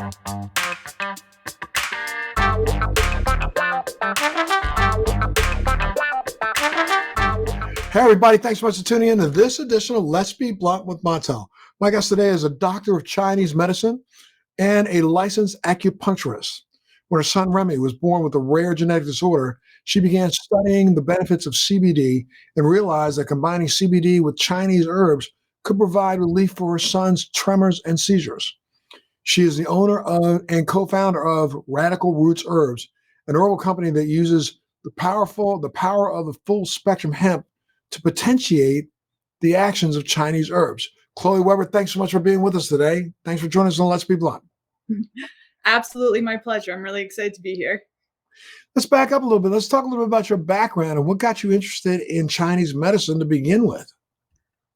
Hey, everybody. Thanks so much for tuning in to this edition of Let's Be Blunt with Montel. My guest today is a doctor of Chinese medicine and a licensed acupuncturist. When her son Remy was born with a rare genetic disorder, she began studying the benefits of CBD and realized that combining CBD with Chinese herbs could provide relief for her son's tremors and seizures. She is the owner of and co-founder of Radical Roots Herbs, an herbal company that uses the power of the full spectrum hemp to potentiate the actions of Chinese herbs. Chloe Weber, thanks so much for being with us today. Thanks for joining us on Let's Be Blunt. Absolutely my pleasure. I'm really excited to be here. Let's back up a little bit. Let's talk a little bit about your background and what got you interested in Chinese medicine to begin with.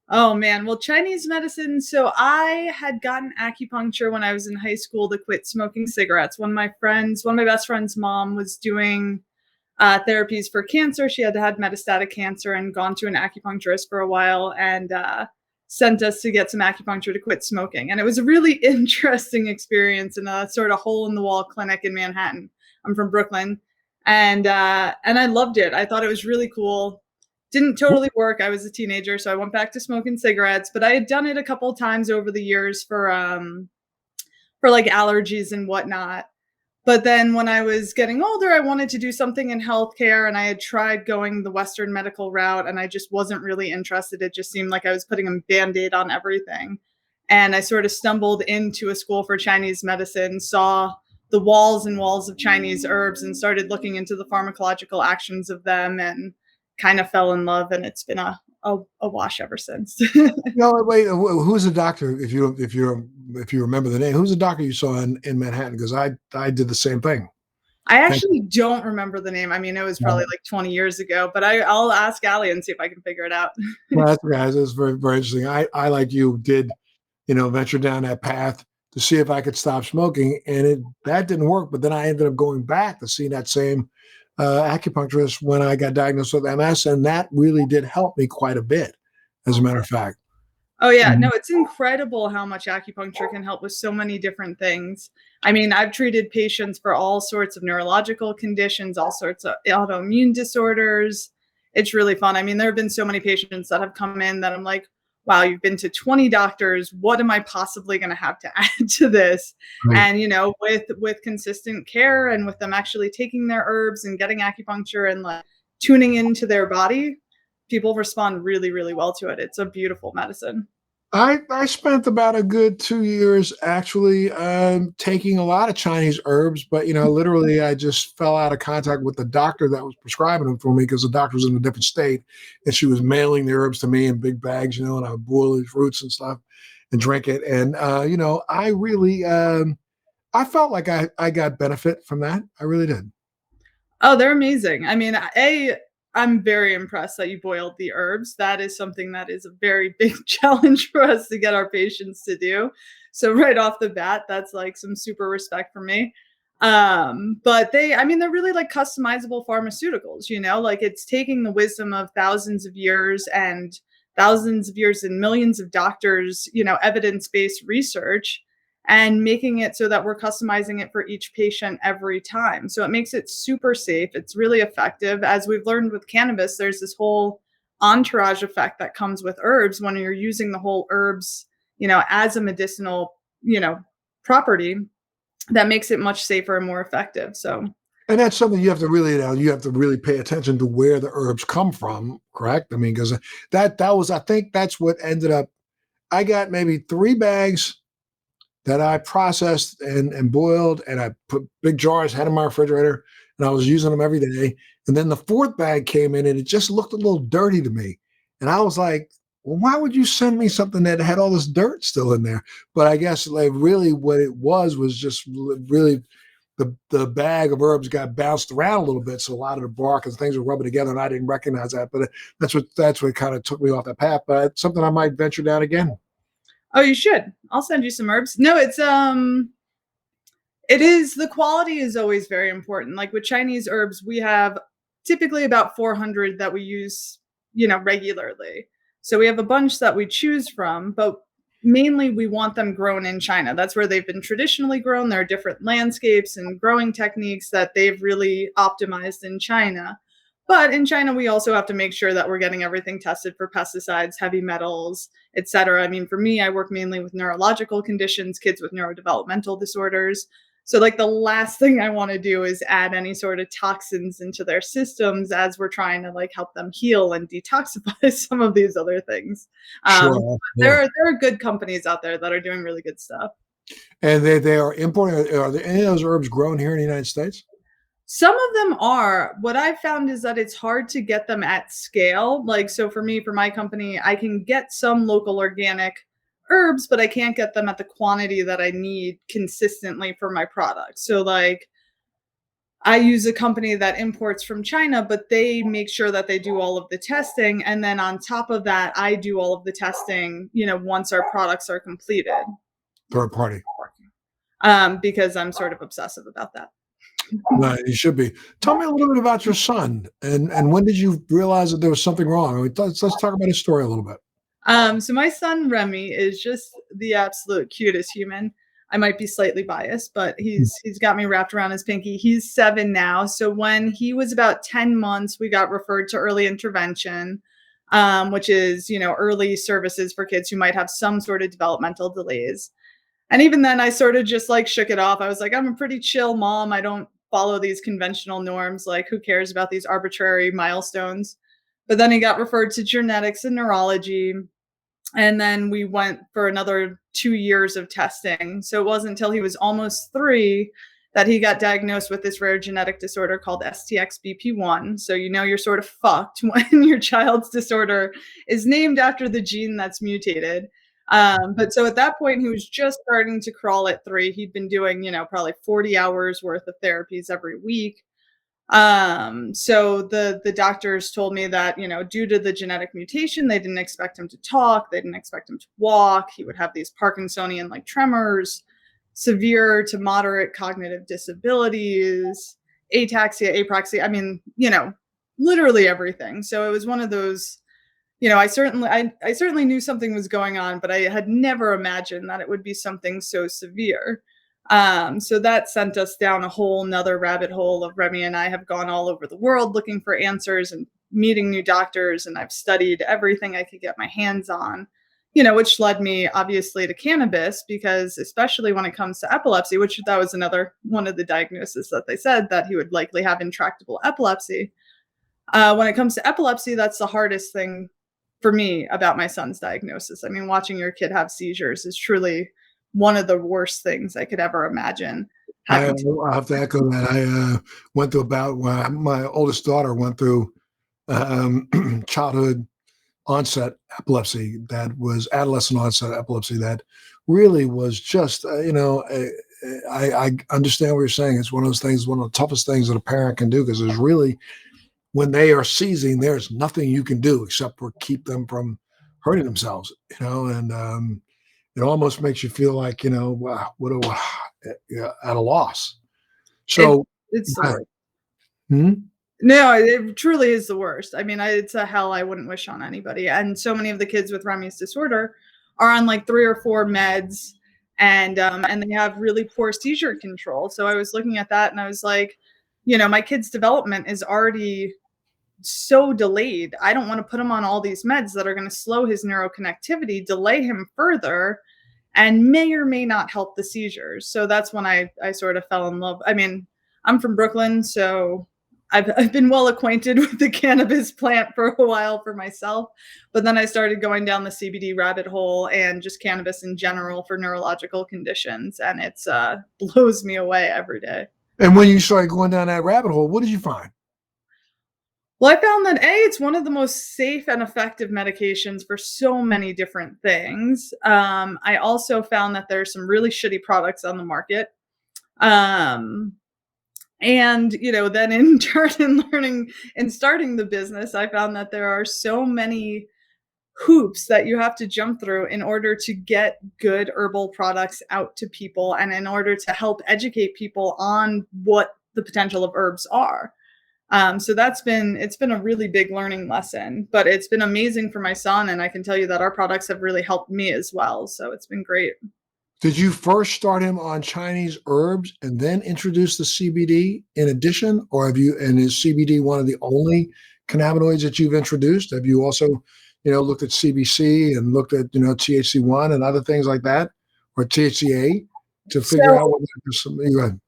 Oh man, well, Chinese medicine. So I had gotten acupuncture when I was in high school to quit smoking cigarettes. One of my best friends' mom was doing therapies for cancer. She had had metastatic cancer and gone to an acupuncturist for a while and sent us to get some acupuncture to quit smoking. And it was a really interesting experience in a sort of hole-in-the-wall clinic in Manhattan. I'm from Brooklyn. And I loved it. I thought it was really cool. Didn't totally work. I was a teenager, so I went back to smoking cigarettes. But I had done it a couple of times over the years for like allergies and whatnot. But then when I was getting older, I wanted to do something in healthcare, and I had tried going the Western medical route, and I just wasn't really interested. It just seemed like I was putting a Band-Aid on everything. And I sort of stumbled into a school for Chinese medicine, saw the walls and walls of Chinese herbs, and started looking into the pharmacological actions of them, and kind of fell in love. And it's been a wash ever since. No, wait. Who's the doctor? If you remember the name, who's the doctor you saw in Manhattan? Because I did the same thing. I actually don't remember the name. I mean, it was probably like 20 years ago, but I'll ask Allie and see if I can figure it out. Well, that's guys. That's very, very interesting. I like you did, venture down that path to see if I could stop smoking, and that didn't work. But then I ended up going back to see that same acupuncturist when I got diagnosed with MS, and that really did help me quite a bit, as a matter of fact. Oh yeah, no, it's incredible how much acupuncture can help with so many different things. I mean, I've treated patients for all sorts of neurological conditions, all sorts of autoimmune disorders. It's really fun. I mean, there have been so many patients that have come in that I'm like, wow, you've been to 20 doctors. What am I possibly going to have to add to this? Right. And, with consistent care and with them actually taking their herbs and getting acupuncture and like tuning into their body, people respond really, really well to it. It's a beautiful medicine. I spent about a good 2 years actually taking a lot of Chinese herbs, but literally I just fell out of contact with the doctor that was prescribing them for me because the doctor was in a different state, and she was mailing the herbs to me in big bags, and I would boil these roots and stuff and drink it, and I really I felt like I got benefit from that. I really did. Oh, they're amazing. I mean, I'm very impressed that you boiled the herbs. That is something that is a very big challenge for us to get our patients to do. So right off the bat, that's like some super respect for me. But they're really like customizable pharmaceuticals, like it's taking the wisdom of thousands of years and millions of doctors, evidence-based research, and making it so that we're customizing it for each patient every time. So it makes it super safe. It's really effective. As we've learned with cannabis, there's this whole entourage effect that comes with herbs when you're using the whole herbs, as a medicinal, property that makes it much safer and more effective. So. And that's something you have to really pay attention to where the herbs come from, correct? I mean, because I think that's what ended up. I got maybe 3 bags that I processed and boiled, and I put big jars, had in my refrigerator, and I was using them every day. And then the 4th bag came in, and it just looked a little dirty to me. And I was like, well, why would you send me something that had all this dirt still in there? But I guess like really what it was just really the bag of herbs got bounced around a little bit. So a lot of the bark and things were rubbing together, and I didn't recognize that. But that's what kind of took me off that path. But it's something I might venture down again. Oh, you should. I'll send you some herbs. No, the quality is always very important. Like with Chinese herbs, we have typically about 400 that we use, regularly. So we have a bunch that we choose from, but mainly we want them grown in China. That's where they've been traditionally grown. There are different landscapes and growing techniques that they've really optimized in China. But in China, we also have to make sure that we're getting everything tested for pesticides, heavy metals, et cetera. I mean, for me, I work mainly with neurological conditions, kids with neurodevelopmental disorders. So, like, the last thing I want to do is add any sort of toxins into their systems as we're trying to like help them heal and detoxify some of these other things. Um, Sure, there yeah. are good companies out there that are doing really good stuff. And they are importing. Are there any of those herbs grown here in the United States? Some of them are. What I've found is that it's hard to get them at scale. Like, so for me, for my company, I can get some local organic herbs, but I can't get them at the quantity that I need consistently for my product. So, like, I use a company that imports from China, but they make sure that they do all of the testing. And then on top of that, I do all of the testing, once our products are completed. Third party. Because I'm sort of obsessive about that. No, you should be. Tell me a little bit about your son, and when did you realize that there was something wrong? I mean, let's talk about his story a little bit. So my son Remy is just the absolute cutest human. I might be slightly biased, but he's got me wrapped around his pinky. He's 7 now. So when he was about 10 months, we got referred to early intervention, which is, early services for kids who might have some sort of developmental delays. And even then, I sort of just like shook it off. I was like, I'm a pretty chill mom. I don't follow these conventional norms. Like, who cares about these arbitrary milestones? But then he got referred to genetics and neurology. And then we went for another 2 years of testing. So it wasn't until he was almost 3 that he got diagnosed with this rare genetic disorder called STXBP1. So you're sort of fucked when your child's disorder is named after the gene that's mutated. But so at that point, he was just starting to crawl at 3. He'd been doing, probably 40 hours worth of therapies every week. So the doctors told me that, due to the genetic mutation, they didn't expect him to talk, they didn't expect him to walk. He would have these Parkinsonian like tremors, severe to moderate cognitive disabilities, ataxia, apraxia. I mean, literally everything. So it was one of those, I certainly knew something was going on, but I had never imagined that it would be something so severe. So that sent us down a whole nother rabbit hole of Remy and I have gone all over the world looking for answers and meeting new doctors. And I've studied everything I could get my hands on, which led me obviously to cannabis, because especially when it comes to epilepsy, which that was another one of the diagnoses that they said that he would likely have intractable epilepsy. When it comes to epilepsy, that's the hardest thing for me about my son's diagnosis. I mean, watching your kid have seizures is truly one of the worst things I could ever imagine I, having to. I have to echo that. I went through my oldest daughter went through um, childhood onset epilepsy that was adolescent onset epilepsy that really was just I understand what you're saying. It's one of those things, one of the toughest things that a parent can do, because there's really, when they are seizing, there's nothing you can do except for keep them from hurting themselves, and it almost makes you feel like, wow, what a yeah, at a loss. It, So, it's the worst. hmm? No, it truly is the worst. I mean, it's a hell I wouldn't wish on anybody. And so many of the kids with Remy's disorder are on like 3 or 4 meds, and they have really poor seizure control. So I was looking at that and I was like, my kid's development is already so delayed. I don't want to put him on all these meds that are going to slow his neuroconnectivity, delay him further, and may or may not help the seizures. So that's when I sort of fell in love. I mean, I'm from Brooklyn, so I've been well acquainted with the cannabis plant for a while for myself. But then I started going down the CBD rabbit hole and just cannabis in general for neurological conditions. And it's blows me away every day. And when you started going down that rabbit hole, what did you find? Well, I found that it's one of the most safe and effective medications for so many different things. I also found that there's some really shitty products on the market. Um, and then in turn, in learning and starting the business, I found that there are so many hoops that you have to jump through in order to get good herbal products out to people, and in order to help educate people on what the potential of herbs are. So it's been a really big learning lesson, but it's been amazing for my son. And I can tell you that our products have really helped me as well. So it's been great. Did you first start him on Chinese herbs and then introduce the CBD in addition, or have you? And is CBD one of the only cannabinoids that you've introduced? Have you also, looked at CBC and looked at THC1 and other things like that, or THCA to figure So out what there's some? Go ahead.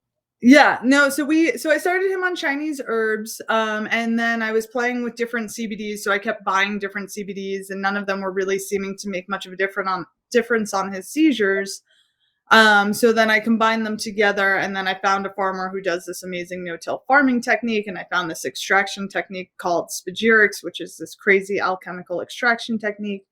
yeah, no, so I started him on Chinese herbs, and then I was playing with different CBDs, so I kept buying different CBDs, and none of them were really seeming to make much of a difference on his seizures. So then I combined them together, and then I found a farmer who does this amazing no-till farming technique, and I found this extraction technique called spagyrics, which is this crazy alchemical extraction technique.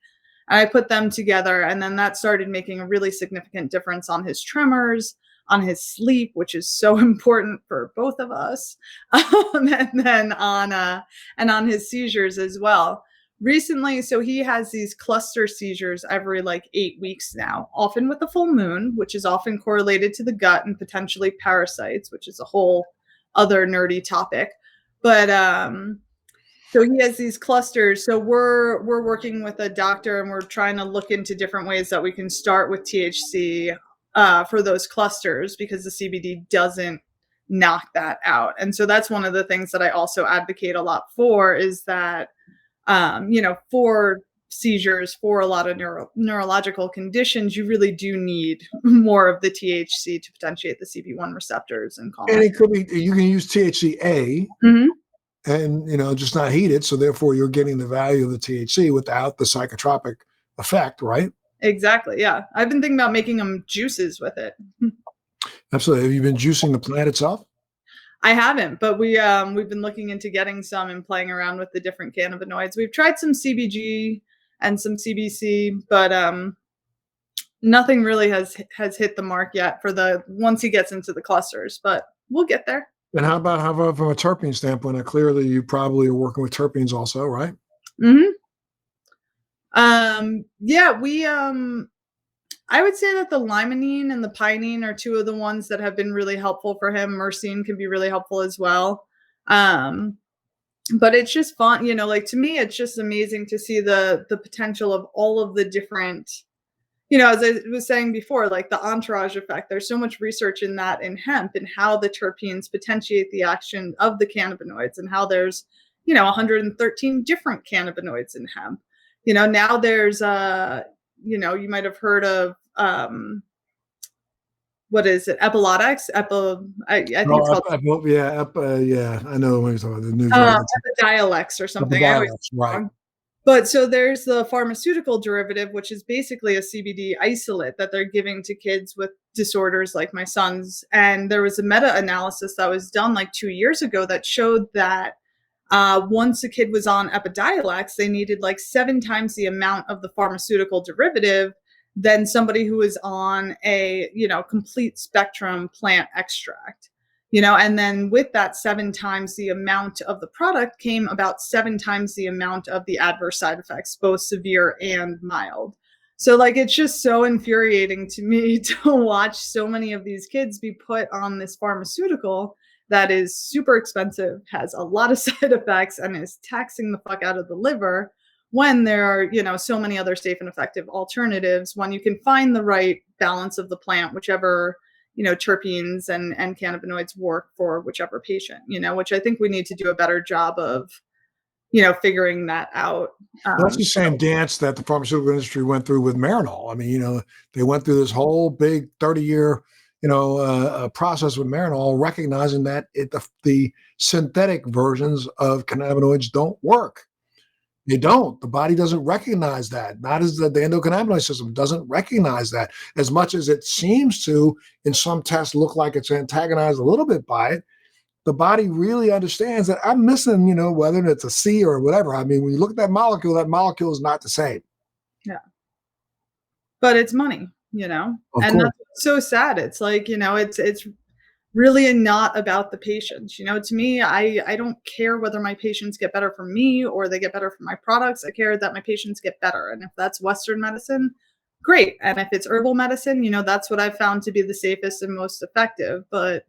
And I put them together, and then that started making a really significant difference on his tremors, on his sleep, which is so important for both of us, and then on his seizures as well. Recently, so he has these cluster seizures every like 8 weeks now, often with the full moon, which is often correlated to the gut and potentially parasites, which is a whole other nerdy topic. But so he has these clusters. So we're working with a doctor, and we're trying to look into different ways that we can start with THC for those clusters, because the CBD doesn't knock that out. And so that's one of the things that I also advocate a lot for, is that for seizures, for a lot of neurological conditions, you really do need more of the THC to potentiate the CB1 receptors and calm And it. it could be you can use THCA Mhm. and just not heat it, so therefore you're getting the value of the THC without the psychotropic effect, right? Exactly. Yeah. I've been thinking about making them juices with it. Absolutely. Have you been juicing the plant itself? I haven't, but we've been looking into getting some and playing around with the different cannabinoids. We've tried some CBG and some CBC, but nothing really has hit the mark yet for the once he gets into the clusters, but we'll get there. And how about from a terpene standpoint? Clearly, you probably are working with terpenes also, right? Mhm. Yeah, I would say that the limonene and the pinene are two of the ones that have been really helpful for him. Myrcene can be really helpful as well. Um, but it's just fun, like to me, it's just amazing to see the potential of all of the different, as I was saying before, like the entourage effect. There's so much research in that in hemp, and how the terpenes potentiate the action of the cannabinoids, and how there's, 113 different cannabinoids in hemp. Now there's you might have heard of what is it? Epilotics? I think it's Oh, called yeah, I know what you're talking about. The new drug, Epidiolex or something. I always Epidiolex, right? wrong. But so there's the pharmaceutical derivative, which is basically a CBD isolate that they're giving to kids with disorders like my son's. And there was a meta-analysis that was done like 2 years ago that showed that once a kid was on Epidiolex, they needed like 7 times the amount of the pharmaceutical derivative than somebody who was on a complete spectrum plant extract. And then with that 7 times the amount of the product came about 7 times the amount of the adverse side effects, both severe and mild. So like it's just so infuriating to me to watch so many of these kids be put on this pharmaceutical that is super expensive, has a lot of side effects, and is taxing the fuck out of the liver, when there are, so many other safe and effective alternatives, when you can find the right balance of the plant, whichever, terpenes and cannabinoids work for whichever patient, which I think we need to do a better job of, figuring that out. Well, that's the same dance that the pharmaceutical industry went through with Marinol. I mean, they went through this whole big 30-year, process with Marinol, recognizing that the synthetic versions of cannabinoids don't work. They don't. The body doesn't recognize that. Not as the endocannabinoid system doesn't recognize that, as much as it seems to, in some tests, look like it's antagonized a little bit by it. The body really understands that I'm missing, whether it's a C or whatever. I mean, when you look at that molecule is not the same. Yeah. But it's money, Of and course. that's so sad. It's like, it's really not about the patients. To me, I don't care whether my patients get better from me or they get better from my products. I care that my patients get better. And if that's Western medicine, great. And if it's herbal medicine, that's what I've found to be the safest and most effective. But,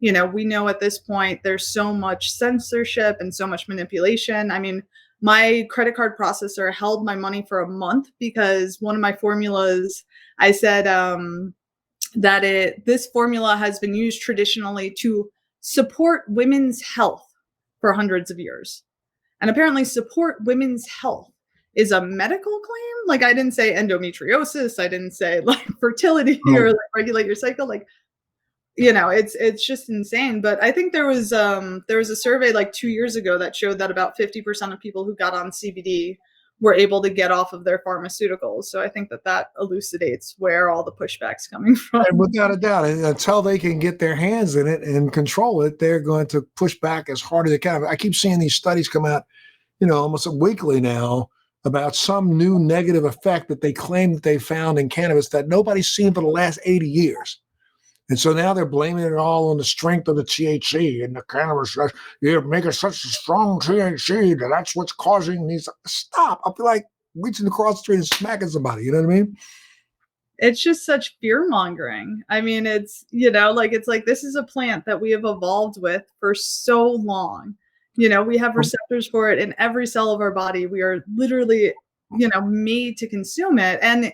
We know at this point there's so much censorship and so much manipulation. I mean, my credit card processor held my money for a month because one of my formulas, I said that this formula has been used traditionally to support women's health for hundreds of years. And apparently support women's health is a medical claim. Like, I didn't say endometriosis, I didn't say like fertility Right. or like regulate your cycle. Like, it's just insane. But I think there was a survey like 2 years ago that showed that about 50% of people who got on CBD were able to get off of their pharmaceuticals. So I think that elucidates where all the pushback's coming from. And without a doubt, until they can get their hands in it and control it, they're going to push back as hard as they can. I keep seeing these studies come out, almost weekly now about some new negative effect that they claim that they found in cannabis that nobody's seen for the last 80 years. And so now they're blaming it all on the strength of the THC and the cannabis. You're making such a strong THC that that's what's causing these. Stop. I feel like reaching across the street and smacking somebody. You know what I mean? It's just such fear mongering. I mean, it's like this is a plant that we have evolved with for so long. We have receptors for it in every cell of our body. We are literally, made to consume it. And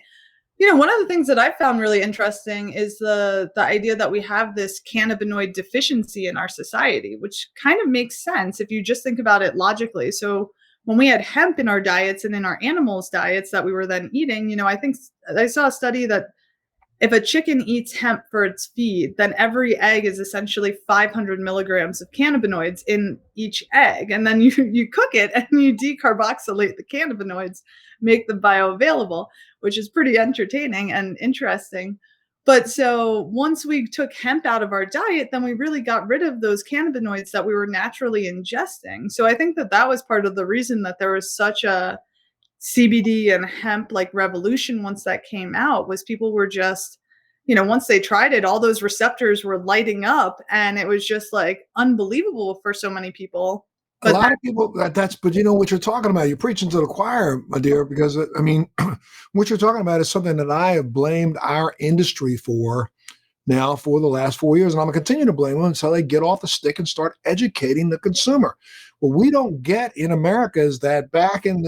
one of the things that I found really interesting is the idea that we have this cannabinoid deficiency in our society, which kind of makes sense if you just think about it logically. So when we had hemp in our diets and in our animals' diets that we were then eating, I think I saw a study that if a chicken eats hemp for its feed, then every egg is essentially 500 milligrams of cannabinoids in each egg. And then you cook it and you decarboxylate the cannabinoids, make them bioavailable, which is pretty entertaining and interesting. But so once we took hemp out of our diet, then we really got rid of those cannabinoids that we were naturally ingesting. So I think that was part of the reason that there was such a CBD and hemp like revolution once that came out, was people were just, once they tried it, all those receptors were lighting up and it was just like unbelievable for so many people. A But lot of people, but you know what you're talking about. You're preaching to the choir, my dear, because I mean, what you're talking about is something that I have blamed our industry for now for the last 4 years. And I'm going to continue to blame them until they get off the stick and start educating the consumer. What we don't get in America is that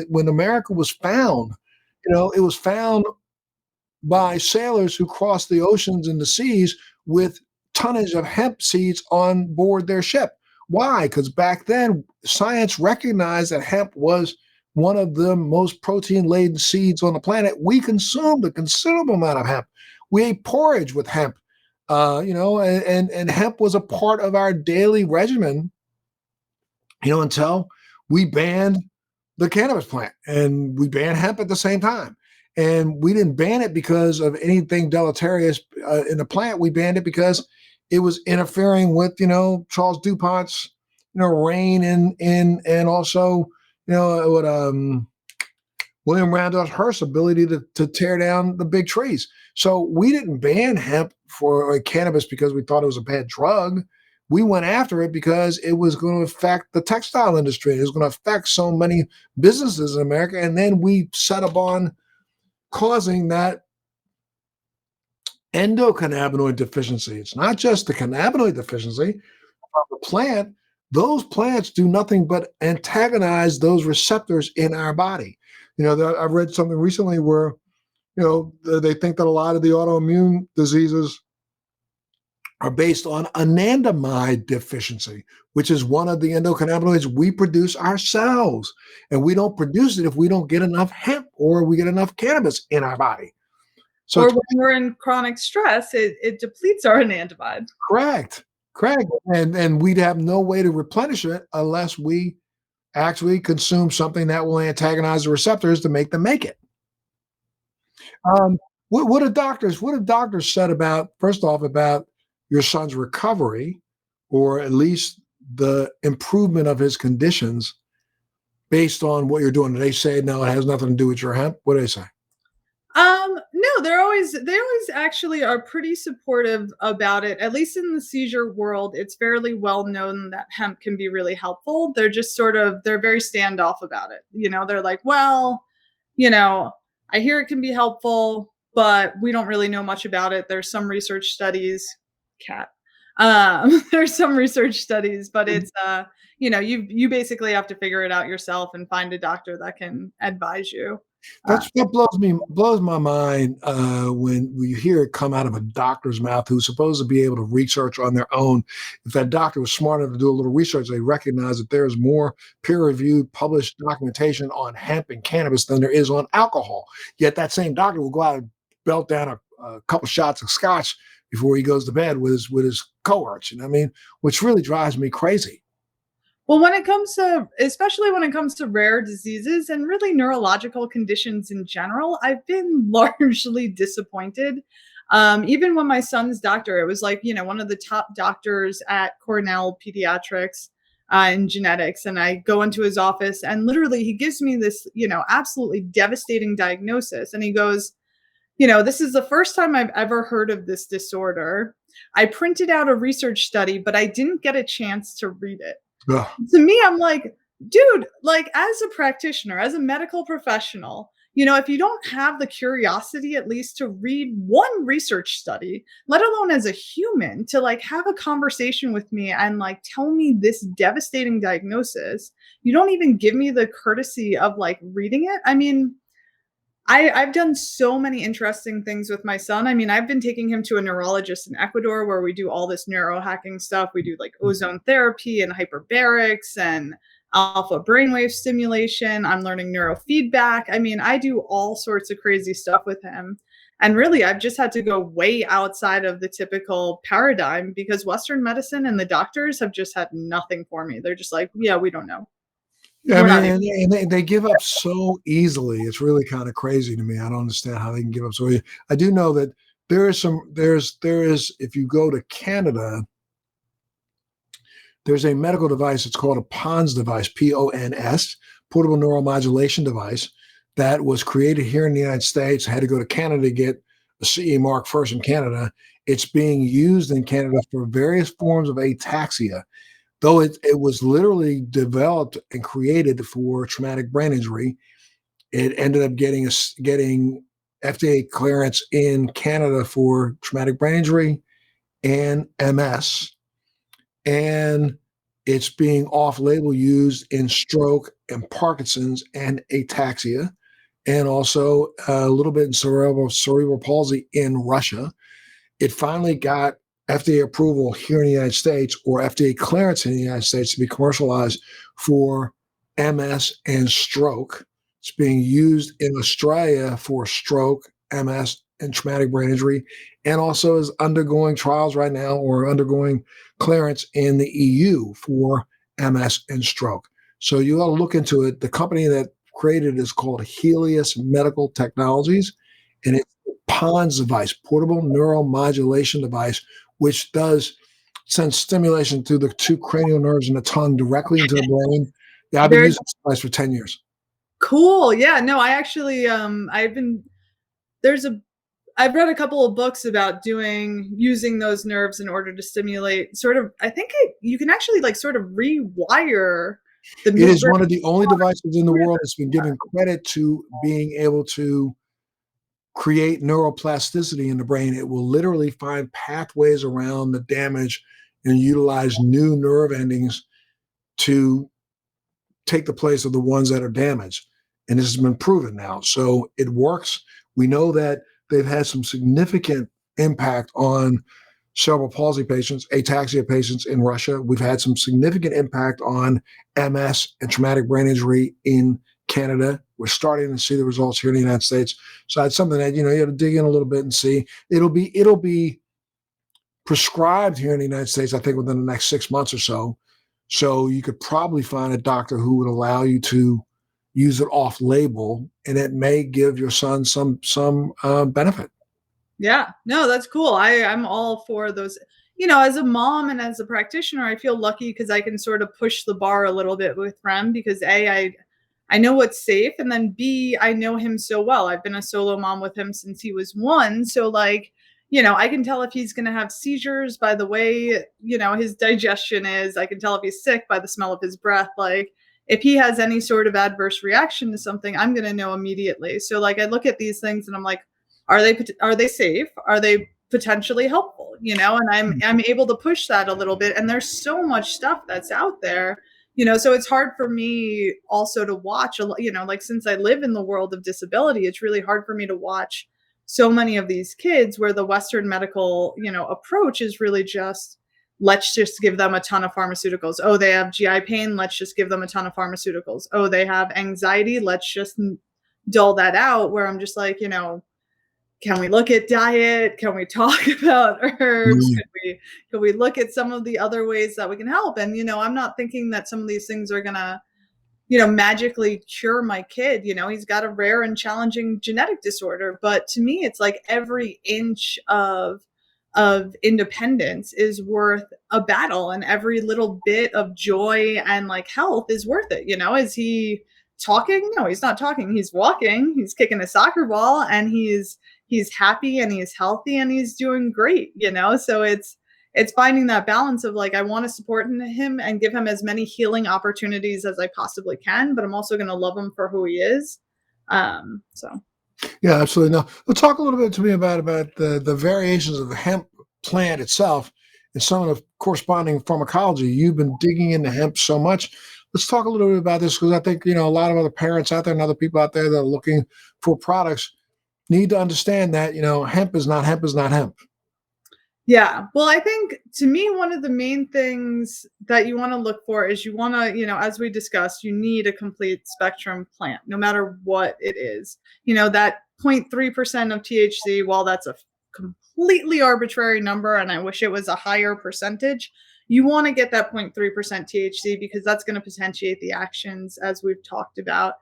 when America was found, it was found by sailors who crossed the oceans and the seas with tonnage of hemp seeds on board their ship. Why? Because back then, science recognized that hemp was one of the most protein-laden seeds on the planet. We consumed a considerable amount of hemp. We ate porridge with hemp, and hemp was a part of our daily regimen, until we banned the cannabis plant and we banned hemp at the same time. And we didn't ban it because of anything deleterious in the plant. We banned it because it was interfering with, Charles DuPont's, reign and also, what William Randolph Hearst's ability to tear down the big trees. So we didn't ban hemp for cannabis because we thought it was a bad drug. We went after it because it was going to affect the textile industry. It was going to affect so many businesses in America. And then we set upon causing that endocannabinoid deficiency. It's not just the cannabinoid deficiency of the plant. Those plants do nothing but antagonize those receptors in our body. I've read something recently where, they think that a lot of the autoimmune diseases are based on anandamide deficiency, which is one of the endocannabinoids we produce ourselves. And we don't produce it if we don't get enough hemp or we get enough cannabis in our body. So or when we're in chronic stress, it depletes our anandamide. correct. And we'd have no way to replenish it unless we actually consume something that will antagonize the receptors to make them make it. What have doctors said about, first off, about your son's recovery, or at least the improvement of his conditions based on what you're doing? Do they say, no, it has nothing to do with your hemp? What do they say? No, they always actually are pretty supportive about it. At least in the seizure world, it's fairly well known that hemp can be really helpful. They're just they're very standoff about it. They're like, well, I hear it can be helpful, but we don't really know much about it. There's some research studies, cat. There's some research studies, but it's you basically have to figure it out yourself and find a doctor that can advise you. Uh, That blows my mind when you hear it come out of a doctor's mouth who's supposed to be able to research on their own. If that doctor was smart enough to do a little research, they recognize that there's more peer-reviewed, published documentation on hemp and cannabis than there is on alcohol. Yet that same doctor will go out and belt down a couple shots of scotch before he goes to bed with his cohorts. You know what I mean? Which really drives me crazy. Well, when it comes to, especially when it comes to rare diseases and really neurological conditions in general, I've been largely disappointed. Even when my son's doctor, it was like, one of the top doctors at Cornell Pediatrics in genetics. And I go into his office and literally he gives me this, absolutely devastating diagnosis. And he goes, this is the first time I've ever heard of this disorder. I printed out a research study, but I didn't get a chance to read it. Ugh. To me, I'm like, dude, like as a practitioner, as a medical professional, if you don't have the curiosity at least to read one research study, let alone as a human, to like have a conversation with me and like tell me this devastating diagnosis, you don't even give me the courtesy of like reading it. I mean, I've done so many interesting things with my son. I mean, I've been taking him to a neurologist in Ecuador where we do all this neurohacking stuff. We do like ozone therapy and hyperbarics and alpha brainwave stimulation. I'm learning neurofeedback. I mean, I do all sorts of crazy stuff with him. And really, I've just had to go way outside of the typical paradigm because Western medicine and the doctors have just had nothing for me. They're just like, yeah, we don't know. Yeah, I We're mean, not even. and they give up so easily. It's really kind of crazy to me. I don't understand how they can give up so easily. I do know that there is if you go to Canada, there's a medical device. It's called a PONS device, PONS, portable neuromodulation device, that was created here in the United States. Had to go to Canada to get a CE mark first in Canada. It's being used in Canada for various forms of ataxia, though it was literally developed and created for traumatic brain injury. It ended up getting FDA clearance in Canada for traumatic brain injury and MS, and it's being off-label used in stroke and Parkinson's and ataxia, and also a little bit in cerebral palsy in Russia. It finally got FDA approval here in the United States, or FDA clearance in the United States, to be commercialized for MS and stroke. It's being used in Australia for stroke, MS, and traumatic brain injury, and also is undergoing trials right now or undergoing clearance in the EU for MS and stroke. So you ought to look into it. The company that created it is called Helios Medical Technologies, and it's PONS device, portable neuromodulation device, which does send stimulation through the two cranial nerves in the tongue directly into the brain. Yeah, I've been Very using this device for 10 years. cool. Yeah, no, I actually there's a I've read a couple of books about using those nerves in order to stimulate sort of I think you can actually like sort of rewire the It is midbrain. one of the only devices in the world that's been given credit to being able to create neuroplasticity in the brain. It will literally find pathways around the damage and utilize new nerve endings to take the place of the ones that are damaged. And this has been proven now. So it works. We know that they've had some significant impact on cerebral palsy patients, ataxia patients in Russia. We've had some significant impact on MS and traumatic brain injury in Canada. We're starting to see the results here in the United States. So it's something that, you have to dig in a little bit and see. It'll be prescribed here in the United States, I think, within the next 6 months or so. So you could probably find a doctor who would allow you to use it off label, and it may give your son some benefit. Yeah, no, that's cool. I'm all for those. As a mom and as a practitioner, I feel lucky because I can sort of push the bar a little bit with Rem because I know what's safe, and then B, I know him so well. I've been a solo mom with him since he was 1, so like, I can tell if he's going to have seizures by the way, his digestion is. I can tell if he's sick by the smell of his breath. Like, if he has any sort of adverse reaction to something, I'm going to know immediately. So like, I look at these things and I'm like, are they safe? Are they potentially helpful, and I'm able to push that a little bit. And there's so much stuff that's out there, so it's hard for me also to watch, like since I live in the world of disability, it's really hard for me to watch so many of these kids where the Western medical, approach is really just, let's just give them a ton of pharmaceuticals. Oh, they have GI pain. Let's just give them a ton of pharmaceuticals. Oh, they have anxiety. Let's just dull that out. Where I'm just like, can we look at diet? Can we talk about herbs? Mm. Can we look at some of the other ways that we can help? And I'm not thinking that some of these things are gonna magically cure my kid. He's got a rare and challenging genetic disorder. But to me, it's like every inch of independence is worth a battle, and every little bit of joy and like health is worth it. Is he talking? No, he's not talking. He's walking, he's kicking a soccer ball, and he's happy and he's healthy and he's doing great, so it's finding that balance of like, I want to support him and give him as many healing opportunities as I possibly can, but I'm also going to love him for who he is. So Yeah, absolutely. Now, let's talk a little bit to me about the variations of the hemp plant itself and some of the corresponding pharmacology. You've been digging into hemp so much. Let's talk a little bit about this, because I think, a lot of other parents out there and other people out there that are looking for products need to understand that, hemp is not hemp is not hemp. yeah, well, I think to me, one of the main things that you want to look for is you want to, as we discussed, you need a complete spectrum plant, no matter what it is. That 0.3% of THC, while that's a completely arbitrary number, and I wish it was a higher percentage, you want to get that 0.3% THC because that's going to potentiate the actions as we've talked about.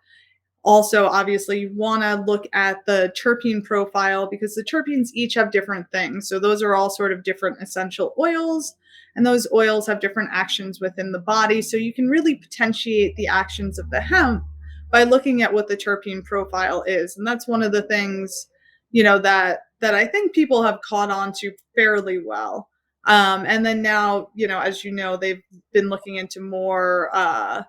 Also, obviously, you want to look at the terpene profile because the terpenes each have different things. So those are all sort of different essential oils, and those oils have different actions within the body. So you can really potentiate the actions of the hemp by looking at what the terpene profile is. And that's one of the things, that I think people have caught on to fairly well. And then now, as they've been looking into more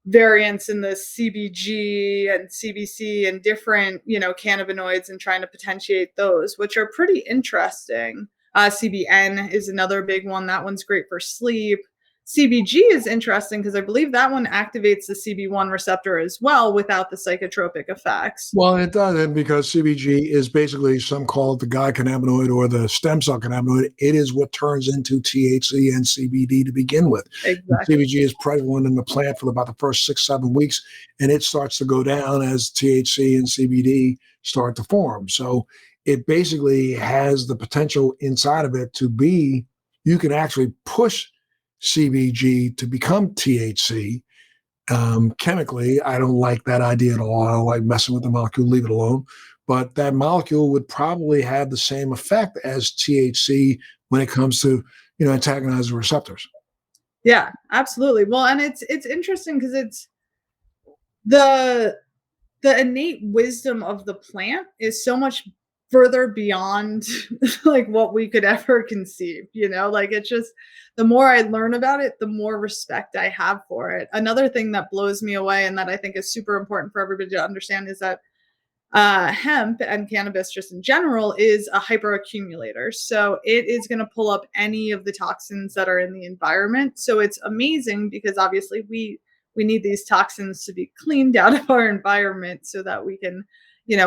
variants in the CBG and CBC and different, cannabinoids, and trying to potentiate those, which are pretty interesting. CBN is another big one. That one's great for sleep. CBG is interesting because I believe that one activates the CB1 receptor as well without the psychotropic effects. Well, it doesn't, because CBG is basically, some call it the guy cannabinoid or the stem cell cannabinoid. It is what turns into THC and CBD to begin with. And Exactly. CBG is prevalent in the plant for about the first 6-7 weeks, and it starts to go down as THC and CBD start to form. So it basically has the potential inside of it to be, you can actually push CBG to become THC. Chemically, I don't like that idea at all. I don't like messing with the molecule, leave it alone. But that molecule would probably have the same effect as THC when it comes to, antagonize the receptors. Yeah, absolutely. Well, and it's interesting because it's the innate wisdom of the plant is so much further beyond like what we could ever conceive, like it's just, the more I learn about it, the more respect I have for it. Another thing that blows me away and that I think is super important for everybody to understand is that hemp and cannabis just in general is a hyperaccumulator. So it is going to pull up any of the toxins that are in the environment. So it's amazing because obviously we need these toxins to be cleaned out of our environment so that we can,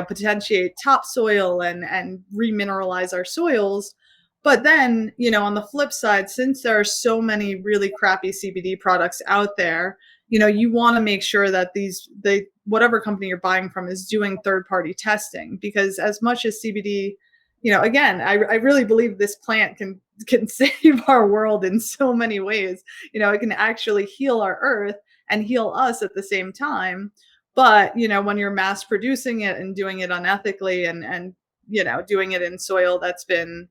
potentiate topsoil and remineralize our soils. But then, on the flip side, since there are so many really crappy CBD products out there, you want to make sure that whatever company you're buying from is doing third-party testing, because as much as CBD, again, I really believe this plant can save our world in so many ways. It can actually heal our earth and heal us at the same time. But, when you're mass producing it and doing it unethically and doing it in soil that's been,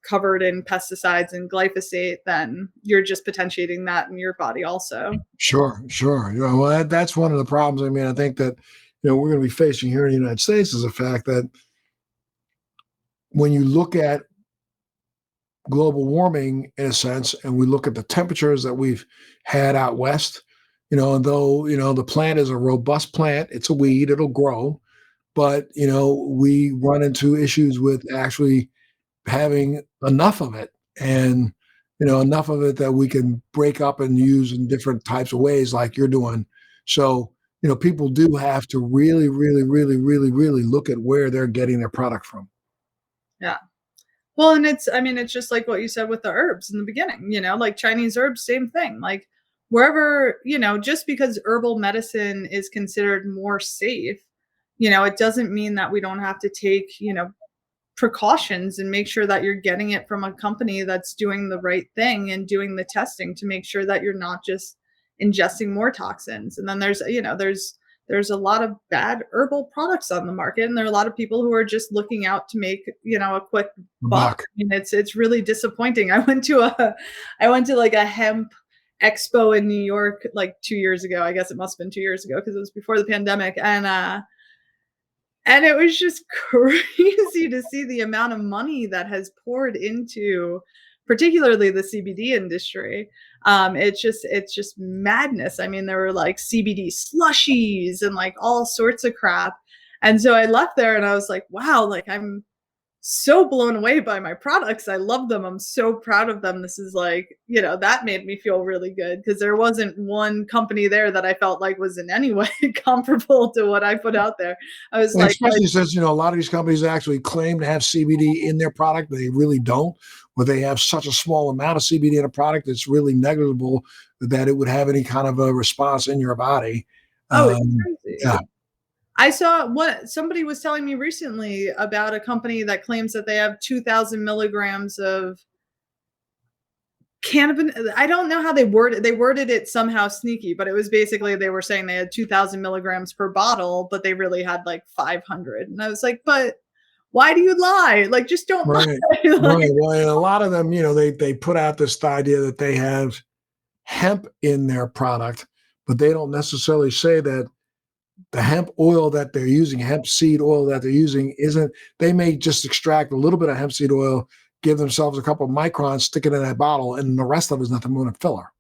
covered in pesticides and glyphosate, then you're just potentiating that in your body also. Sure, sure. Well, that's one of the problems. I mean, I think that, we're going to be facing here in the United States is the fact that when you look at global warming in a sense, and we look at the temperatures that we've had out west, and though, the plant is a robust plant, it's a weed, it'll grow, but, we run into issues with actually having enough of it, and enough of it that we can break up and use in different types of ways like you're doing. So people do have to really, really, really, really, really look at where they're getting their product from. Yeah. Well, and I mean, it's just like what you said with the herbs in the beginning, like Chinese herbs, same thing. Like wherever, just because herbal medicine is considered more safe, it doesn't mean that we don't have to take, precautions and make sure that you're getting it from a company that's doing the right thing and doing the testing to make sure that you're not just ingesting more toxins. And then there's a lot of bad herbal products on the market, and there are a lot of people who are just looking out to make a quick buck. Buck. I mean, it's really disappointing. I went to like a hemp expo in New York like 2 years ago. I guess it must have been 2 years ago because it was before the pandemic, and it was just crazy to see the amount of money that has poured into particularly the CBD industry. It's just madness. I mean, there were like CBD slushies and like all sorts of crap. And so I left there and I was like, wow, like I'm so blown away by my products. I love them. I'm so proud of them. This is like, that made me feel really good because there wasn't one company there that I felt like was in any way comparable to what I put out there. I was And like, especially since a lot of these companies actually claim to have CBD in their product, but they really don't. But they have such a small amount of CBD in a product that's really negligible that it would have any kind of a response in your body. oh, it's Yeah, crazy. I saw what somebody was telling me recently about a company that claims that they have 2,000 milligrams of cannabis. I don't know how they worded it somehow sneaky, but it was basically they were saying they had 2,000 milligrams per bottle, but they really had like 500. And I was like, but why do you lie? Like, just don't lie. right, Like, right. Well, and a lot of them, they put out this idea that they have hemp in their product, but they don't necessarily say that the hemp oil that they're using, hemp seed oil that they're using, isn't. They may just extract a little bit of hemp seed oil, give themselves a couple of microns, stick it in that bottle, and the rest of it is nothing more than filler.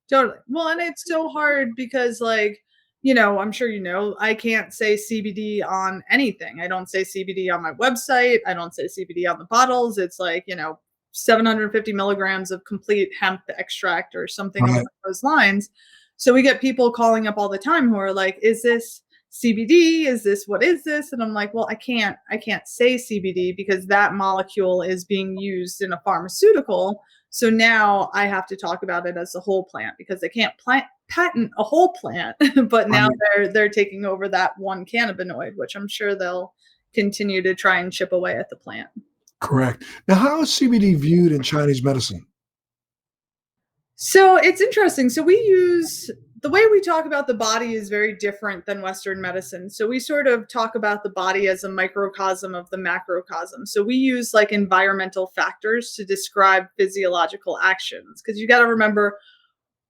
totally. Well, and it's so hard because, like, I'm sure I can't say CBD on anything. I don't say CBD on my website. I don't say CBD on the bottles. It's like, 750 milligrams of complete hemp extract or something along Right. those lines. So we get people calling up all the time who are like, is this CBD? What is this? And I'm like, well, I can't say CBD because that molecule is being used in a pharmaceutical. So now I have to talk about it as a whole plant because they can't patent a whole plant, but now Right. they're taking over that one cannabinoid, which I'm sure they'll continue to try and chip away at the plant. Correct. Now, how is CBD viewed in Chinese medicine? So it's interesting. So the way we talk about the body is very different than Western medicine. So we sort of talk about the body as a microcosm of the macrocosm. So we use like environmental factors to describe physiological actions. Because you got to remember,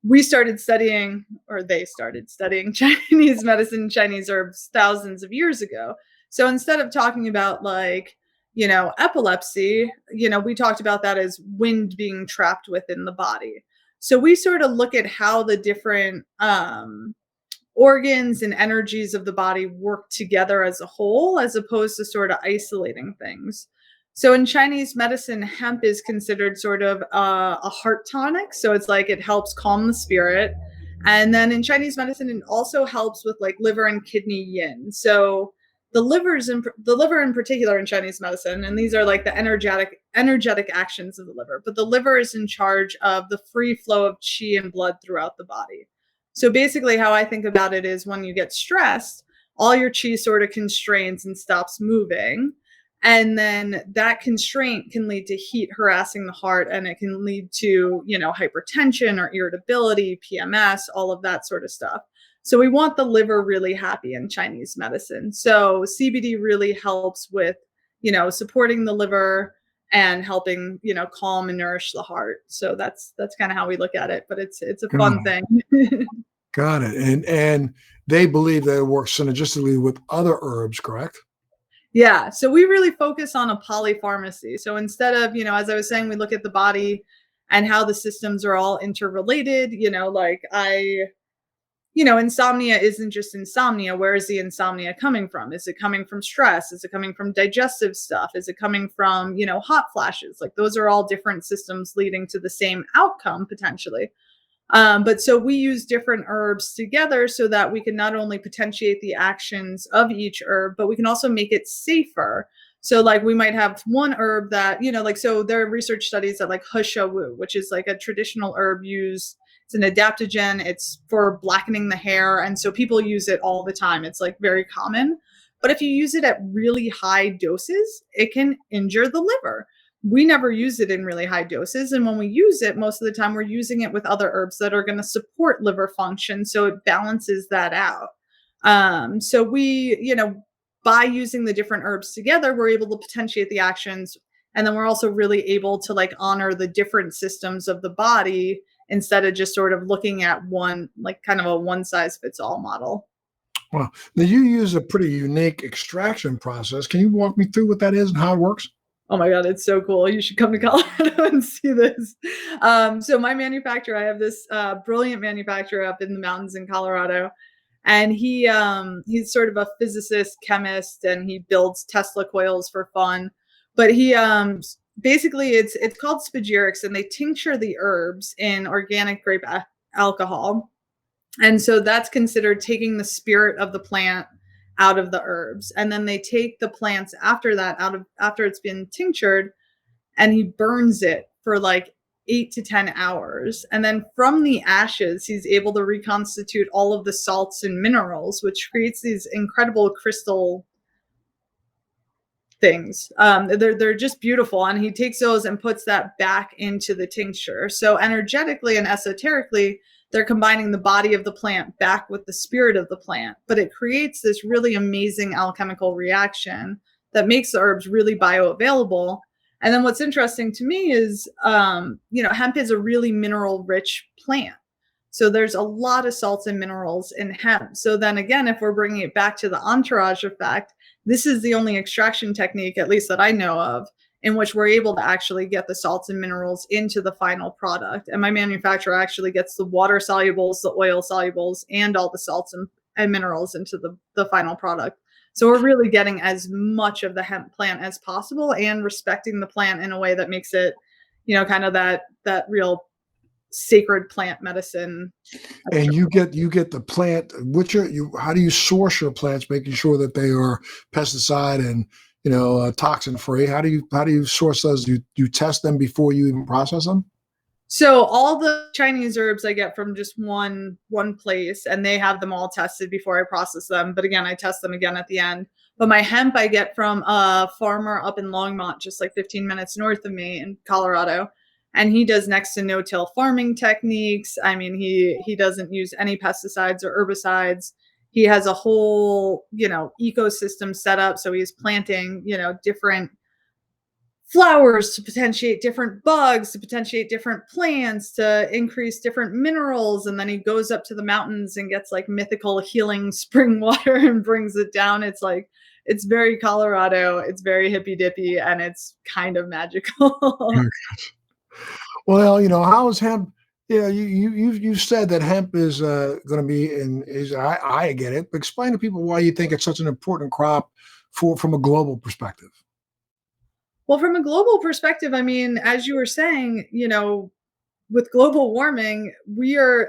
we started studying, or they started studying Chinese medicine, Chinese herbs thousands of years ago. So instead of talking about like, epilepsy, we talked about that as wind being trapped within the body. So we sort of look at how the different organs and energies of the body work together as a whole, as opposed to sort of isolating things. So in Chinese medicine, hemp is considered sort of a heart tonic. So it's like it helps calm the spirit. And then in Chinese medicine, it also helps with like liver and kidney yin. So the liver in particular in Chinese medicine, and these are like the energetic actions of the liver. But the liver is in charge of the free flow of qi and blood throughout the body. So basically, how I think about it is when you get stressed, all your qi sort of constrains and stops moving. And then that constraint can lead to heat harassing the heart, and it can lead to, hypertension or irritability, PMS, all of that sort of stuff. So we want the liver really happy in Chinese medicine. So CBD really helps with, supporting the liver and helping, calm and nourish the heart. So that's kind of how we look at it, but it's a Got fun it. thing. Got it. And they believe that it works synergistically with other herbs, correct? Yeah. So we really focus on a polypharmacy. So instead of, as I was saying, we look at the body and how the systems are all interrelated, like insomnia isn't just insomnia. Where is the insomnia coming from? Is it coming from stress? Is it coming from digestive stuff? Is it coming from, hot flashes? Like those are all different systems leading to the same outcome potentially. But so we use different herbs together so that we can not only potentiate the actions of each herb, but we can also make it safer. So, like, we might have one herb that, so there are research studies that, like, Husha Wu, which is like a traditional herb used. It's an adaptogen. It's for blackening the hair. And so people use it all the time. It's like very common. But if you use it at really high doses, it can injure the liver. We never use it in really high doses. And when we use it, most of the time we're using it with other herbs that are going to support liver function. So it balances that out. So we, by using the different herbs together, we're able to potentiate the actions. And then we're also really able to like honor the different systems of the body instead of just sort of looking at one, like kind of a one size fits all model. Well, now you use a pretty unique extraction process. Can you walk me through what that is and how it works? Oh my God, it's so cool. You should come to Colorado and see this. So my manufacturer, I have this brilliant manufacturer up in the mountains in Colorado. And he's sort of a physicist, chemist, and he builds Tesla coils for fun. But he basically it's called spagyrics, and they tincture the herbs in organic grape alcohol. And so that's considered taking the spirit of the plant out of the herbs. And then they take the plants after that after it's been tinctured, and he burns it for like 8 to 10 hours. And then from the ashes, he's able to reconstitute all of the salts and minerals, which creates these incredible crystal things. They're just beautiful. And he takes those and puts that back into the tincture. So energetically and esoterically, they're combining the body of the plant back with the spirit of the plant, but it creates this really amazing alchemical reaction that makes the herbs really bioavailable. And then what's interesting to me is, hemp is a really mineral rich plant. So there's a lot of salts and minerals in hemp. So then again, if we're bringing it back to the entourage effect, this is the only extraction technique, at least that I know of, in which we're able to actually get the salts and minerals into the final product. And my manufacturer actually gets the water solubles, the oil solubles, and all the salts and minerals into the final product. So we're really getting as much of the hemp plant as possible and respecting the plant in a way that makes it, kind of that real sacred plant medicine. And you get the plant. How do you source your plants, making sure that they are pesticide and toxin free? How do you source those? Do you test them before you even process them? So all the Chinese herbs I get from just one place, and they have them all tested before I process them. But again, I test them again at the end. But my hemp I get from a farmer up in Longmont, just like 15 minutes north of me in Colorado. And he does next to no-till farming techniques. I mean, he doesn't use any pesticides or herbicides. He has a whole, ecosystem set up. So he's planting, different flowers to potentiate different bugs, to potentiate different plants, to increase different minerals. And then he goes up to the mountains and gets like mythical healing spring water and brings it down. It's very Colorado, it's very hippy dippy, and it's kind of magical. Well, how is hemp? You said that hemp is going to be I get it, but explain to people why you think it's such an important crop from a global perspective. Well, from a global perspective, I mean, as you were saying, with global warming,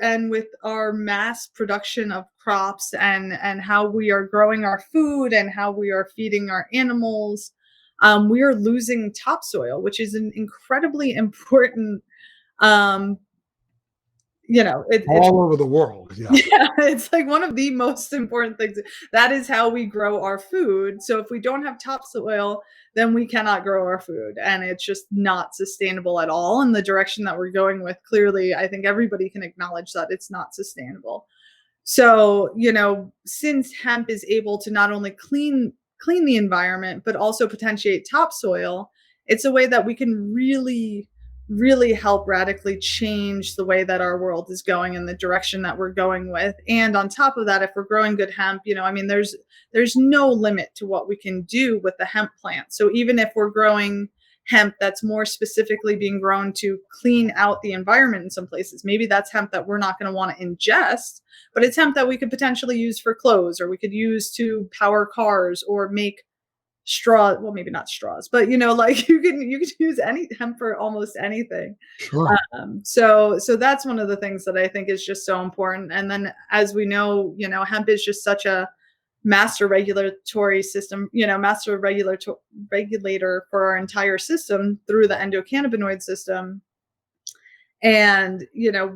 and with our mass production of crops and how we are growing our food and how we are feeding our animals, we are losing topsoil, which is an incredibly important, it's All over the world, yeah. yeah, it's like one of the most important things. That is how we grow our food. So if we don't have topsoil, then we cannot grow our food. And it's just not sustainable at all. And the direction that we're going with, clearly, I think everybody can acknowledge that it's not sustainable. So, since hemp is able to not only clean the environment, but also potentiate topsoil, it's a way that we can really really help radically change the way that our world is going and the direction that we're going with. And on top of that, if we're growing good hemp, I mean, there's no limit to what we can do with the hemp plant. So even if we're growing hemp that's more specifically being grown to clean out the environment in some places. Maybe that's hemp that we're not going to want to ingest, but it's hemp that we could potentially use for clothes, or we could use to power cars or make straw. Well, maybe not straws, but like you can use any hemp for almost anything. Sure. So that's one of the things that I think is just so important. And then, as we know, hemp is just such a master regulatory system, regulator for our entire system through the endocannabinoid system. And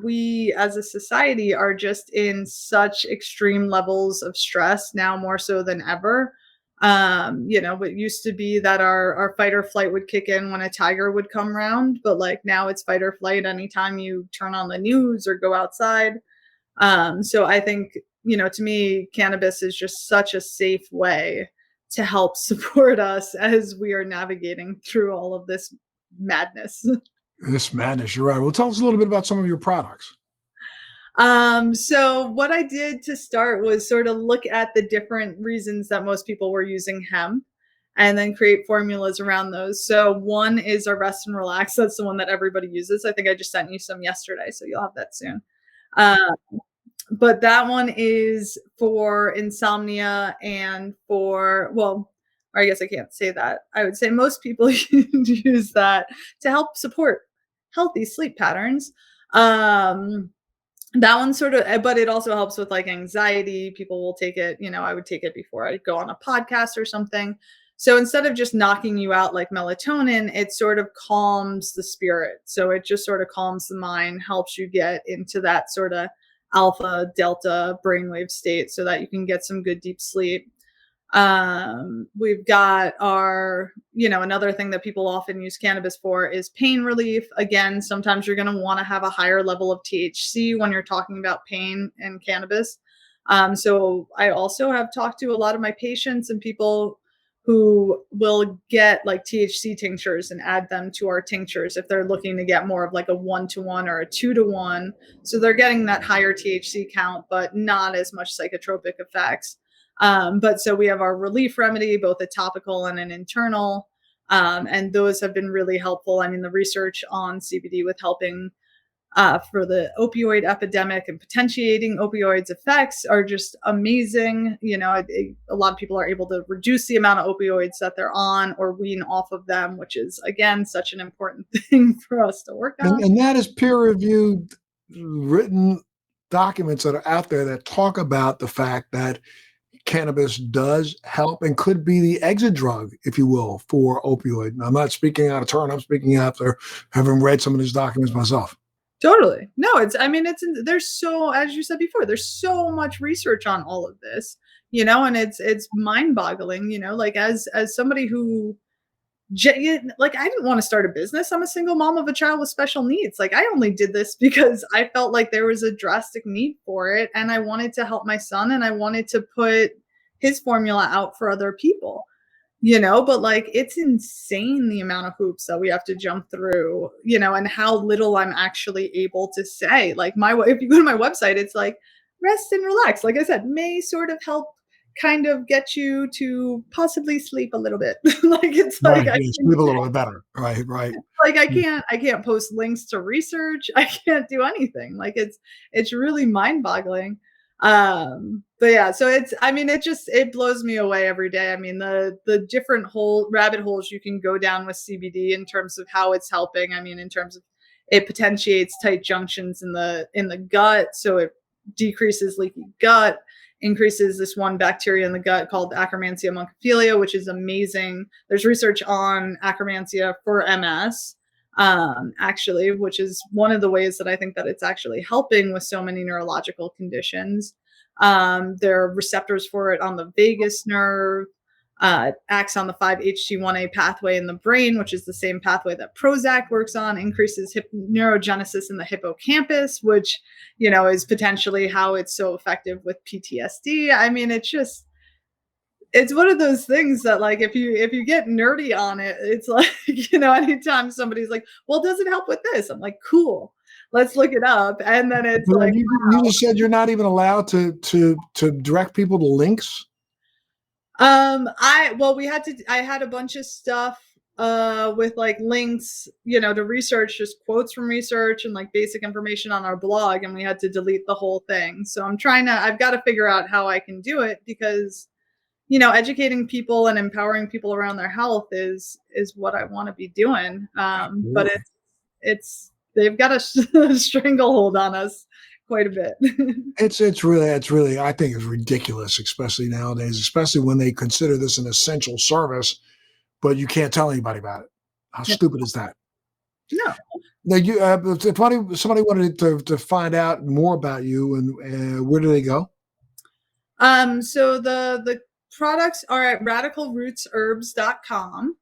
we as a society are just in such extreme levels of stress now, more so than ever. It used to be that our fight or flight would kick in when a tiger would come around, but like now it's fight or flight anytime you turn on the news or go outside. So I think, to me, cannabis is just such a safe way to help support us as we are navigating through all of this madness. This madness, you're right. Well, tell us a little bit about some of your products. So what I did to start was sort of look at the different reasons that most people were using hemp and then create formulas around those. So one is a rest and relax. That's the one that everybody uses. I think I just sent you some yesterday, so you'll have that soon. But that one is for insomnia and for, well, or I guess I can't say that. I would say most people use that to help support healthy sleep patterns. That one sort of, but it also helps with like anxiety. People will take it, I would take it before I go on a podcast or something. So instead of just knocking you out like melatonin, it sort of calms the spirit. So it just sort of calms the mind, helps you get into that sort of alpha, delta brainwave state so that you can get some good deep sleep. We've got our, another thing that people often use cannabis for is pain relief. Again, sometimes you're going to want to have a higher level of THC when you're talking about pain and cannabis. So I also have talked to a lot of my patients and people who will get like THC tinctures and add them to our tinctures if they're looking to get more of like a 1-to-1 or a 2-to-1. So they're getting that higher THC count, but not as much psychotropic effects. But so we have our relief remedy, both a topical and an internal, and those have been really helpful. I mean, the research on CBD with helping for the opioid epidemic and potentiating opioids effects are just amazing. A lot of people are able to reduce the amount of opioids that they're on or wean off of them, which is, again, such an important thing for us to work on. And that is peer-reviewed, written documents that are out there that talk about the fact that cannabis does help and could be the exit drug, if you will, for opioid. And I'm not speaking out of turn. I'm speaking after having read some of these documents myself. Totally. No, there's so, as you said before, there's so much research on all of this, and it's mind boggling, like as somebody who, like, I didn't want to start a business. I'm a single mom of a child with special needs. Like, I only did this because I felt like there was a drastic need for it. And I wanted to help my son and I wanted to put his formula out for other people. But like, it's insane the amount of hoops that we have to jump through, and how little I'm actually able to say. Like, if you go to my website, it's like rest and relax. Like I said, may sort of help kind of get you to possibly sleep a little bit. Like, it's like, right, sleep a little bit better. Right. Like, I can't post links to research. I can't do anything. Like, it's really mind boggling. But yeah, so it blows me away every day. I mean, the different rabbit holes you can go down with CBD in terms of how it's helping. I mean, in terms of it potentiates tight junctions in the gut, so it decreases leaky gut, increases this one bacteria in the gut called Akkermansia monophilia, which is amazing. There's research on Akkermansia for MS. Actually, which is one of the ways that I think that it's actually helping with so many neurological conditions. There are receptors for it on the vagus nerve, acts on the 5-HT1A pathway in the brain, which is the same pathway that Prozac works on, increases neurogenesis in the hippocampus, which, is potentially how it's so effective with PTSD. I mean, it's one of those things that, like, if you get nerdy on it, it's like, anytime somebody's like, well, does it help with this? I'm like, cool, let's look it up. And then it's like, you just said you're not even allowed to direct people to links. I had a bunch of stuff with like links, to research, just quotes from research and like basic information on our blog, and we had to delete the whole thing. So I've got to figure out how I can do it, because educating people and empowering people around their health is what I want to be doing. But Absolutely. it's they've got a stranglehold on us quite a bit. It's really I think it's ridiculous, especially nowadays, especially when they consider this an essential service, but you can't tell anybody about it. How stupid is that? No. Now, if somebody wanted to find out more about you, and where do they go? So the products are at radicalrootsherbs.com.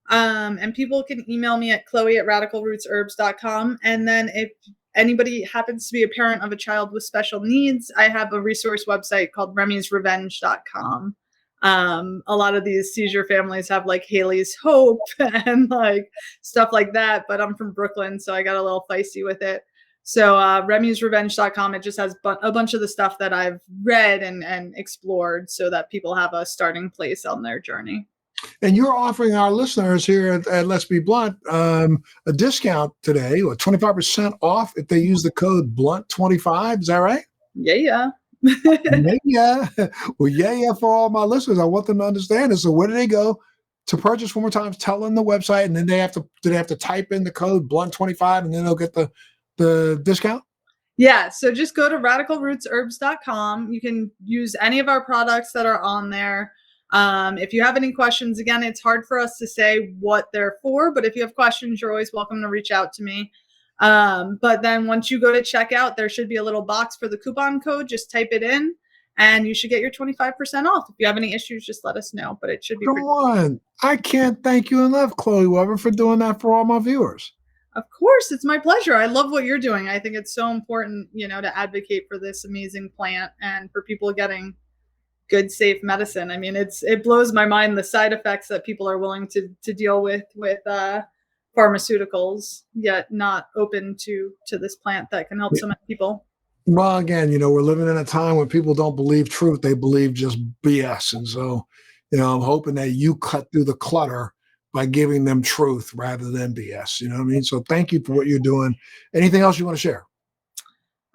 And people can email me at chloe@radicalrootsherbs.com. And then if anybody happens to be a parent of a child with special needs, I have a resource website called remy'srevenge.com. A lot of these seizure families have like Haley's Hope and like stuff like that, but I'm from Brooklyn, so I got a little feisty with it. So remy'srevenge.com, it just has a bunch of the stuff that I've read and explored, so that people have a starting place on their journey. And you're offering our listeners here at Let's Be Blunt a discount today, or 25% off if they use the code BLUNT25. Is that right? Yeah. Yeah. Well, yeah, for all my listeners, I want them to understand this. So where do they go to purchase? One more time, tell them the website, and then do they have to type in the code BLUNT25 and then they'll get the discount? Yeah, so just go to radicalrootsherbs.com. You can use any of our products that are on there. If you have any questions, again, it's hard for us to say what they're for, but if you have questions, you're always welcome to reach out to me. But then once you go to checkout, there should be a little box for the coupon code. Just type it in and you should get your 25% off. If you have any issues, just let us know, but it should be Come pretty. on. I can't thank you enough, Chloe Weber, for doing that for all my viewers. Of course, it's my pleasure. I love what you're doing. I think it's so important, to advocate for this amazing plant and for people getting good, safe medicine. I mean, it blows my mind the side effects that people are willing to deal with pharmaceuticals, yet not open to this plant that can help so many people. Well, again, we're living in a time when people don't believe truth; they believe just BS. And so, I'm hoping that you cut through the clutter by giving them truth rather than BS. You know what I mean? So, thank you for what you're doing. Anything else you want to share?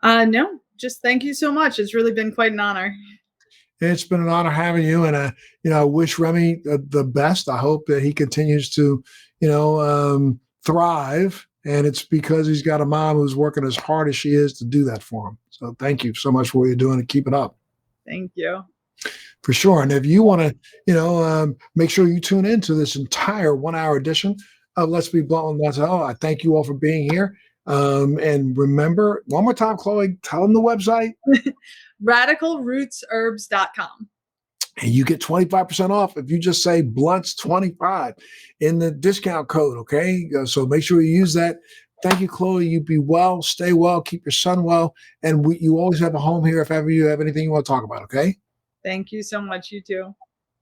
No, just thank you so much. It's really been quite an honor. It's been an honor having you, and I wish Remy the best. I hope that he continues to, thrive, and it's because he's got a mom who's working as hard as she is to do that for him. So thank you so much for what you're doing, and keep it up. Thank you. For sure. And if you want to, make sure you tune in to this entire 1 hour edition of Let's Be Blunt with Montel. I thank you all for being here. And remember, one more time, Chloe, tell them the website. radicalrootsherbs.com. And you get 25% off if you just say Blunts25 in the discount code, okay? So make sure you use that. Thank you, Chloe. You be well, stay well, keep your son well, and you always have a home here if ever you have anything you want to talk about, okay? Thank you so much. You too.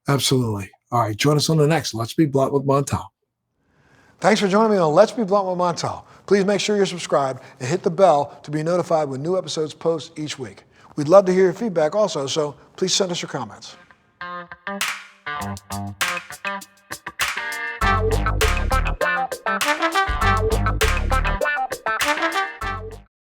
Absolutely. All right, join us on the next Let's Be Blunt with Montel. Thanks for joining me on Let's Be Blunt with Montel. Please make sure you're subscribed and hit the bell to be notified when new episodes post each week. We'd love to hear your feedback also, so please send us your comments.